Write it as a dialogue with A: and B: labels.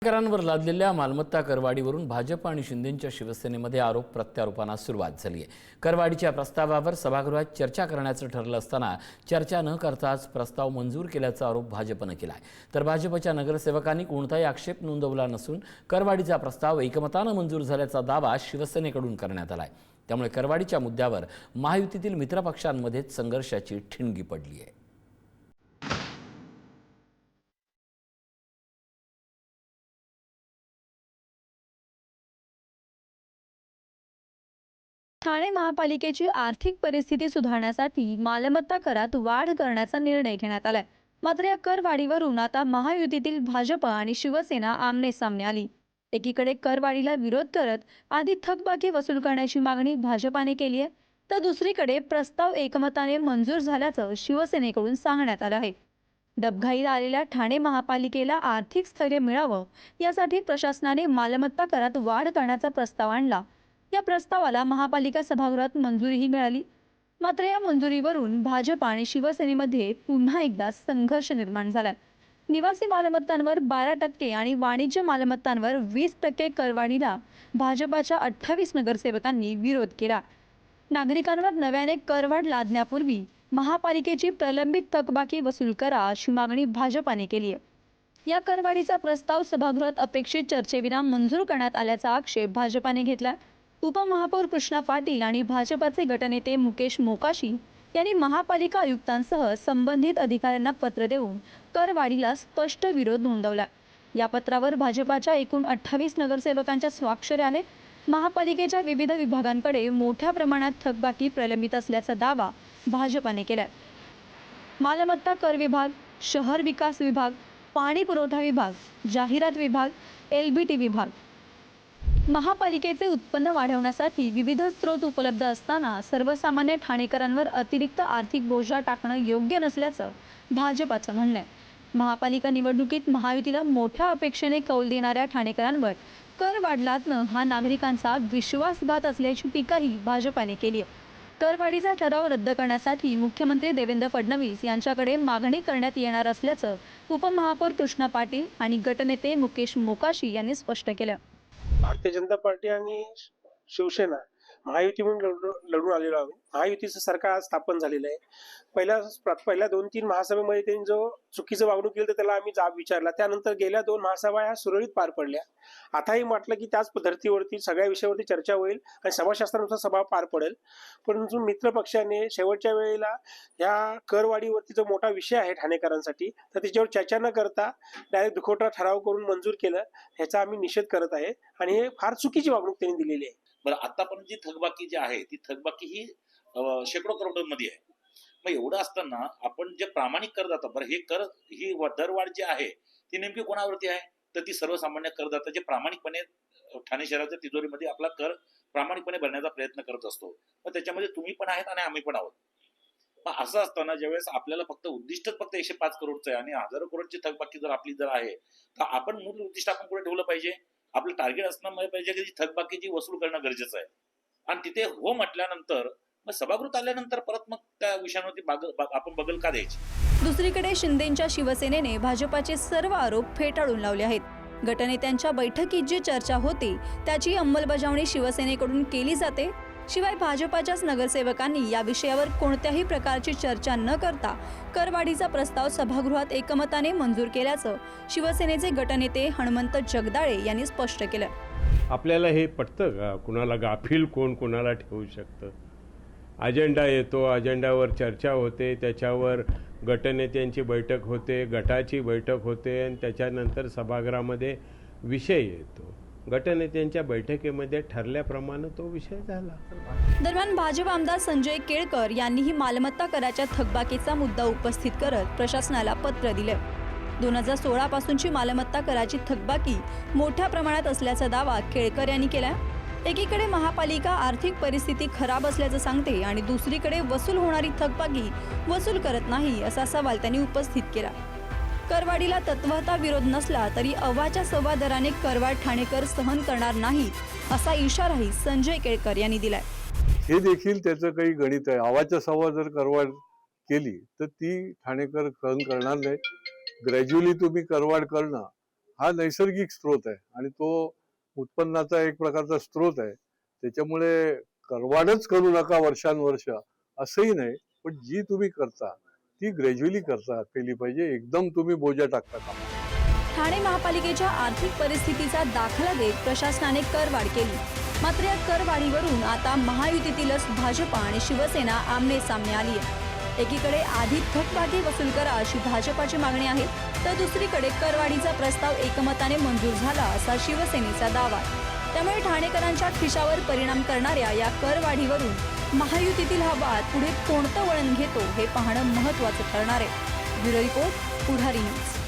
A: करांवर लादलेल्या मालमत्ता करवाढीवरून भाजप आणि शिंदेंच्या शिवसेनेमध्ये आरोप प्रत्यारोपांना सुरुवात झाली आहे। करवाढीच्या प्रस्तावावर सभागृहात चर्चा करण्याचं ठरलं असताना चर्चा न करताच प्रस्ताव मंजूर केल्याचा आरोप भाजपने केला आहे। तर भाजपच्या नगरसेवकांनी कोणताही आक्षेप नोंदवला नसून करवाढीचा प्रस्ताव एकमताने मंजूर झाल्याचा दावा शिवसेनेकडून करण्यात आला आहे। त्यामुळे करवाढीच्या मुद्द्यावर महायुतीतील मित्रपक्षांमध्ये संघर्षाची ठिणगी पडली आहे।
B: ठाणे महापालिकेची आर्थिक परिस्थिती सुधारण्यासाठी मालमत्ता करात वाढ करण्याचा निर्णय घेण्यात आलाय। मात्र या करवाढीवरून आता महायुतीतील भाजप आणि शिवसेना आमने सामने आली। एकीकडे करवाढीला विरोध करत आधी थकबाकी वसूल करण्याची मागणी भाजपाने केली आहे, तर दुसरीकडे प्रस्ताव एकमताने मंजूर झाल्याचं शिवसेनेकडून सांगण्यात आलं आहे। डबघाईला आलेल्या ठाणे महापालिकेला आर्थिक स्थैर्य मिळावं यासाठी प्रशासनाने मालमत्ता करात वाढ करण्याचा प्रस्ताव आणला। या प्रस्तावाला महापालिका सभागृहात मंजुरीही मिळाली। मात्र या मंजुरीवरून भाजप आणि शिवसेनेमध्ये पुन्हा एकदा संघर्ष निर्माण झाला। निवासी मालमत्तांवर 12% आणि वाणिज्य मालमत्तांवर 20% करवाढीला भाजपाच्या 28 नगरसेवकांनी विरोध केला। नागरिकांवर नव्याने करवाढ लादण्यापूर्वी महापालिकेची प्रलंबित थकबाकी वसूल करा अशी मागणी भाजपाने केली आहे। या करवाढीचा प्रस्ताव सभागृहात अपेक्षित चर्चेविना मंजूर करण्यात आल्याचा आक्षेप भाजपाने घेतला। उपमहापौर कृष्णा पाटील आणि भाजपाचे गटनेते मुकेश मोकाशी यांनी महापालिका आयुक्तांसह संबंधित अधिकाऱ्यांना पत्र देऊन करवाढीला स्पष्ट विरोध नोंदवला। या पत्रावर भाजपाच्या एकूण 28 नगरसेवकांच्या स्वाक्षऱ्या आहेत। महापालिकेच्या विविध विभागांकडे मोठ्या प्रमाणात थकबाकी प्रलंबित असल्याचा दावा भाजपाने केला। मालमत्ता कर विभाग, शहर विकास विभाग, पाणी पुरवठा विभाग, जाहिरात विभाग, LBT विभाग, महापालिकेचे उत्पन्न वाढवण्यासाठी विविध स्रोत उपलब्ध असताना सर्वसामान्य ठाणेकरांवर अतिरिक्त आर्थिक बोजा टाकणं योग्य नसल्याचं भाजपाचं म्हणणं आहे। महापालिका निवडणुकीत महायुतीला मोठ्या अपेक्षेने कौल देणाऱ्या ठाणेकरांवर कर वाढ लादणं हा नागरिकांचा विश्वासघात असल्याची टीकाही भाजपाने केली आहे। करवाढीचा ठराव रद्द करण्यासाठी मुख्यमंत्री देवेंद्र फडणवीस यांच्याकडे मागणी करण्यात येणार असल्याचं उपमहापौर कृष्णा पाटील आणि गटनेते मुकेश मोकाशी यांनी स्पष्ट केलं।
C: भारतीय जनता पार्टी आणि शिवसेना महायुती म्हणून लढून आलेलो आहोत। महायुतीचं सरकार आज स्थापन झालेलं आहे। पहिल्या 2-3 महासभेमध्ये त्यांनी जो चुकीचं वागणूक केलं तर त्याला आम्ही जाब विचारला। त्यानंतर गेल्या 2 महासभा ह्या सुरळीत पार पडल्या। आताही म्हटलं की त्याच धर्तीवरती सगळ्या विषयावरती चर्चा होईल आणि समाजशास्त्रानुसार सभा पार पडेल। परंतु मित्र पक्षाने शेवटच्या वेळेला या करवाढीवरती जो मोठा विषय आहे ठाणेकरांसाठी तर त्याच्यावर चर्चा न करता डायरेक्ट दुखवटा ठराव करून मंजूर केलं। ह्याचा आम्ही निषेध करत आहे आणि हे फार चुकीची वागणूक त्यांनी दिलेली आहे।
D: बरं, आतापर्यंत जी थकबाकी जी आहे ती थकबाकी ही शेकडो करोडमध्ये आहे। मग एवढं असताना आपण जे प्रामाणिक करदाता, बरं हे कर ही दरवाढ जी आहे ती नेमकी कोणावरती आहे तर ती सर्वसामान्य करदाता जे प्रामाणिकपणे ठाणे शहराच्या तिजोरीमध्ये आपला कर प्रामाणिकपणे भरण्याचा प्रयत्न करत असतो। मग त्याच्यामध्ये तुम्ही पण आहेत आणि आम्ही पण आहोत। मग असं असताना ज्यावेळेस आपल्याला फक्त उद्दिष्टच फक्त 105 करोडचं आहे आणि हजारो करोडची थकबाकी जर आपली जर आहे तर आपण मूळ उद्दिष्ट आपण पुढे ठेवलं पाहिजे। आपलं टार्गेट असणं पाहिजे की थकबाकीची वसूल करणं गरजेचं आहे आणि तिथे हो म्हटल्यानंतर मग सभागृहात आल्यानंतर परत मग त्या विषयावरती आपण बगल का द्यायची।
B: दुसरीकडे शिंदेंच्या शिवसेनेने भाजपाचे सर्व आरोप फेटाळून लावले आहेत। गटनेत्यांच्या बैठकीत जी चर्चा होते त्याची अंमलबजावणी शिवसेनेकडून केली जाते। शिवाय भाजपाच्याच नगरसेवकांनी या विषयावर कोणत्याही प्रकारची चर्चा न करता करवाढीचा प्रस्ताव सभागृहात एकमताने मंजूर केल्याचं शिवसेनेचे गटनेते हनुमंत जगदाळे यांनी स्पष्ट केलं।
E: आपल्याला हे पटतं का? कुणाला गाफील कोण कुणाला ठेवू शकतं? अजेंडा येतो, अजेंडावर चर्चा होते, त्याच्यावर गटनेत्यांची बैठक होते, गटाची बैठक होते आणि त्याच्यानंतर सभागृहामध्ये विषय येतो। गटनेत्यांच्या बैठकीमध्ये ठरल्याप्रमाणे तो विषय झाला।
B: दरम्यान भाजप आमदार संजय केळकर यांनीही मालमत्ता कराच्या थकबाकीचा मुद्दा उपस्थित करत प्रशासनाला पत्र दिले। 2016 पासूनची मालमत्ता कराची थकबाकी मोठ्या प्रमाणात असल्याचा दावा केळकर यांनी केला। एकीकडे महापालिका आर्थिक परिस्थिती खराब असल्याचं सांगते आणि दुसरीकडे वसूल होणारी थकबाकी वसूल करत नाही असा सवाल त्यांनी उपस्थित केला। करवाढीला तत्वतः विरोध नसला तरी अव्वाच्या सव्वा दराने करवाढ ठाणेकर सहन करणार नाही असा इशाराही संजय केळकर यांनी दिलाय।
F: हे देखील त्याचं काही गणित आहे। अव्वाच्या सव्वा जर करवाढ केली तर ती ठाणेकर सहन करणार नाही। ग्रॅज्युअली तुम्ही करवाढ करणं हा नैसर्गिक स्रोत आहे आणि तो उत्पन्नाचा एक प्रकारचा स्रोत आहे. त्याच्यामुळे करवाढच करू नका वर्षानुवर्ष असंही नाही, पण जी तुम्ही करता ती ग्रॅज्युअली केली पाहिजे. एकदम तुम्ही बोजा टाकता कामा नये.
B: ठाणे महापालिकेच्या आर्थिक परिस्थितीचा दाखला देत प्रशासनाने करवाढ केली. मात्र या करवाढीवरून आता महायुतीतीलच भाजप आणि शिवसेना आमने सामने आली आहे. एकीकडे आधी थकबाकी वसूल करा अशी भाजपाची मागणी आहे, तर दुसरीकडे करवाढीचा प्रस्ताव एकमताने मंजूर झाला असा शिवसेनेचा दावा आहे. त्यामुळे ठाणेकरांच्या खिशावर परिणाम करणाऱ्या या करवाढीवरून महायुतीतील हा वाद पुढे कोणतं वळण घेतो हे पाहणं महत्त्वाचं ठरणार आहे. ब्युरो रिपोर्ट, पुढारी न्यूज.